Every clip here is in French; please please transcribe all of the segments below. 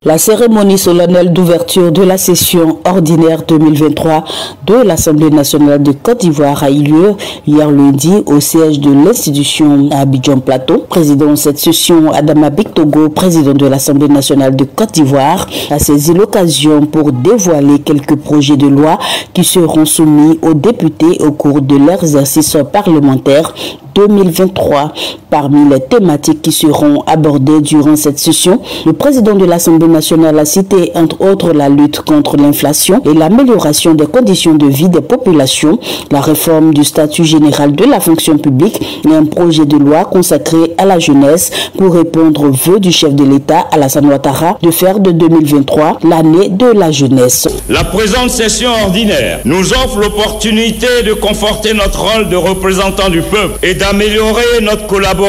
La cérémonie solennelle d'ouverture de la session ordinaire 2023 de l'Assemblée nationale de Côte d'Ivoire a eu lieu hier lundi au siège de l'institution à Abidjan Plateau. Président de cette session, Adama Bictogo, président de l'Assemblée nationale de Côte d'Ivoire, a saisi l'occasion pour dévoiler quelques projets de loi qui seront soumis aux députés au cours de l'exercice parlementaire 2023. Parmi les thématiques qui seront abordées durant cette session, le président de l'Assemblée nationale a cité entre autres la lutte contre l'inflation et l'amélioration des conditions de vie des populations, la réforme du statut général de la fonction publique et un projet de loi consacré à la jeunesse pour répondre aux vœux du chef de l'État Alassane Ouattara de faire de 2023 l'année de la jeunesse. La présente session ordinaire nous offre l'opportunité de conforter notre rôle de représentant du peuple et d'améliorer notre collaboration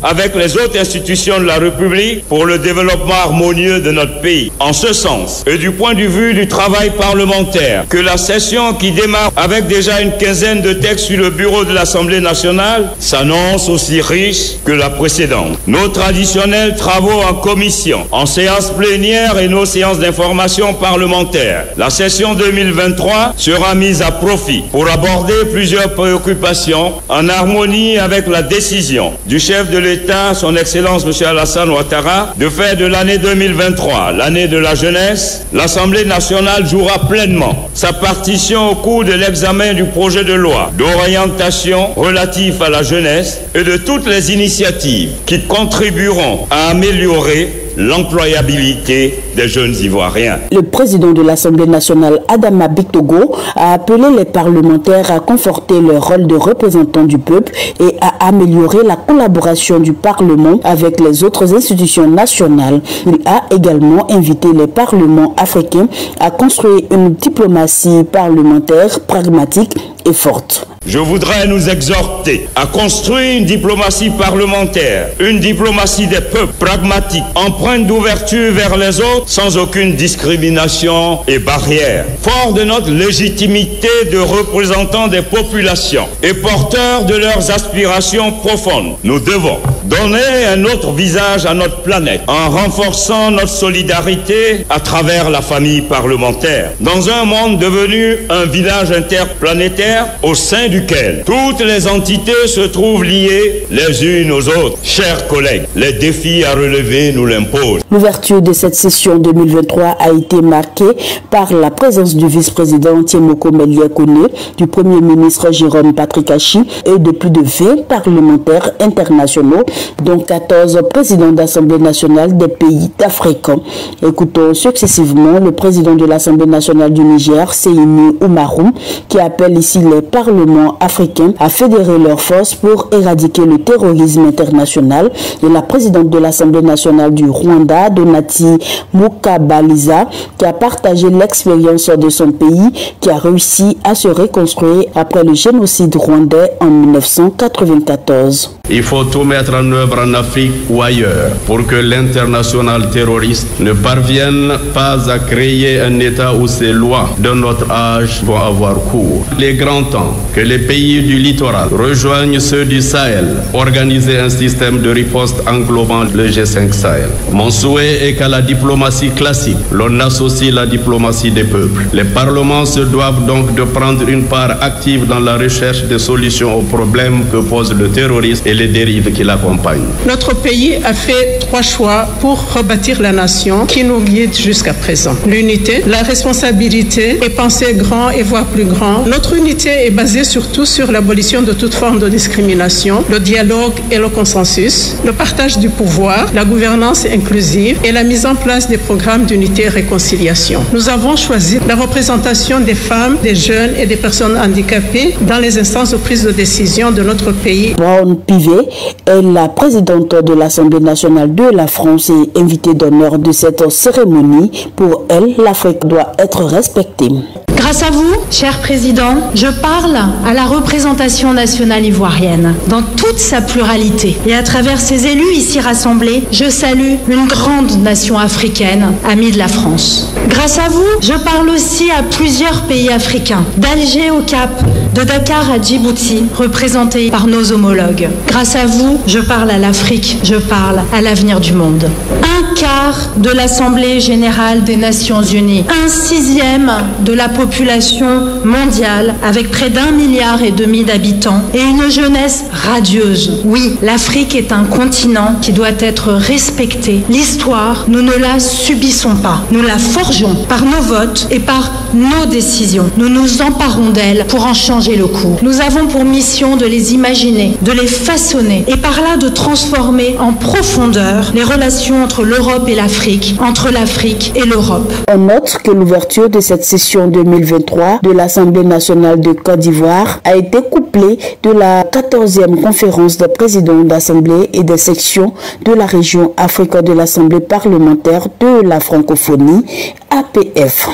avec les autres institutions de la République pour le développement harmonieux de notre pays. En ce sens, et du point de vue du travail parlementaire, que la session qui démarre avec déjà une quinzaine de textes sur le bureau de l'Assemblée nationale s'annonce aussi riche que la précédente. Nos traditionnels travaux en commission, en séance plénière et nos séances d'information parlementaire. La session 2023 sera mise à profit pour aborder plusieurs préoccupations en harmonie avec la décision du chef de l'État, son Excellence M. Alassane Ouattara, de faire de l'année 2023 l'année de la jeunesse. L'Assemblée nationale jouera pleinement sa partition au cours de l'examen du projet de loi d'orientation relatif à la jeunesse et de toutes les initiatives qui contribueront à améliorer l'employabilité des jeunes Ivoiriens. Le président de l'Assemblée nationale, Adama Bictogo, a appelé les parlementaires à conforter leur rôle de représentants du peuple et à améliorer la collaboration du Parlement avec les autres institutions nationales. Il a également invité les parlements africains à construire une diplomatie parlementaire pragmatique et forte. Je voudrais nous exhorter à construire une diplomatie parlementaire, une diplomatie des peuples pragmatique, empreinte d'ouverture vers les autres, sans aucune discrimination et barrière. Fort de notre légitimité de représentants des populations et porteurs de leurs aspirations profondes, nous devons donner un autre visage à notre planète en renforçant notre solidarité à travers la famille parlementaire. Dans un monde devenu un village interplanétaire au sein duquel toutes les entités se trouvent liées les unes aux autres. Chers collègues, les défis à relever nous l'imposent. L'ouverture de cette session 2023 a été marquée par la présence du vice-président Tiemoko Melia Kone, du premier ministre Jérôme Patrick Achi et de plus de 20 parlementaires internationaux, dont 14 présidents d'Assemblée nationale des pays d'Afrique. Écoutons successivement le président de l'Assemblée nationale du Niger, Seyni Oumarou, qui appelle ici les parlements africains à fédérer leurs forces pour éradiquer le terrorisme international, et la présidente de l'Assemblée nationale du Rwanda, Donati Mukabaliza, qui a partagé l'expérience de son pays qui a réussi à se reconstruire après le génocide rwandais en 1994. Il faut tout mettre en œuvre en Afrique ou ailleurs pour que l'international terroriste ne parvienne pas à créer un État où ces lois de notre âge vont avoir cours. Il est grand temps que les pays du littoral rejoignent ceux du Sahel, organiser un système de riposte englobant le G5 Sahel. Mon souhait est qu'à la diplomatie classique, l'on associe la diplomatie des peuples. Les parlements se doivent donc de prendre une part active dans la recherche des solutions aux problèmes que pose le terrorisme et les dérives qui l'accompagnent. Notre pays a fait 3 choix pour rebâtir la nation qui nous guide jusqu'à présent. L'unité, la responsabilité et penser grand et voir plus grand. Notre unité est basée surtout sur l'abolition de toute forme de discrimination, le dialogue et le consensus, le partage du pouvoir, la gouvernance inclusive et la mise en place des programmes d'unité et réconciliation. Nous avons choisi la représentation des femmes, des jeunes et des personnes handicapées dans les instances de prise de décision de notre pays. Brown Pivet est la présidente de l'Assemblée nationale de la France et invitée d'honneur de cette cérémonie. Pour elle, l'Afrique doit être respectée. Grâce à vous, cher président, je parle à la représentation nationale ivoirienne dans toute sa pluralité. Et à travers ces élus ici rassemblés, je salue une grande nation africaine, amie de la France. Grâce à vous, je parle aussi à plusieurs pays africains, d'Alger au Cap, de Dakar à Djibouti, représentés par nos homologues. Grâce à vous, je parle à l'Afrique, je parle à l'avenir du monde. Un cap quart de l'Assemblée générale des Nations Unies, 1/6 de la population mondiale avec près d'1,5 milliard d'habitants et une jeunesse radieuse. Oui, l'Afrique est un continent qui doit être respecté. L'histoire, nous ne la subissons pas. Nous la forgeons par nos votes et par nos décisions. Nous nous emparons d'elle pour en changer le cours. Nous avons pour mission de les imaginer, de les façonner et par là de transformer en profondeur les relations entre l'Europe et l'Afrique, entre l'Afrique et l'Europe. On note que l'ouverture de cette session 2023 de l'Assemblée nationale de Côte d'Ivoire a été couplée de la 14e conférence des présidents d'Assemblée et des sections de la région Afrique de l'Assemblée parlementaire de la francophonie, APF.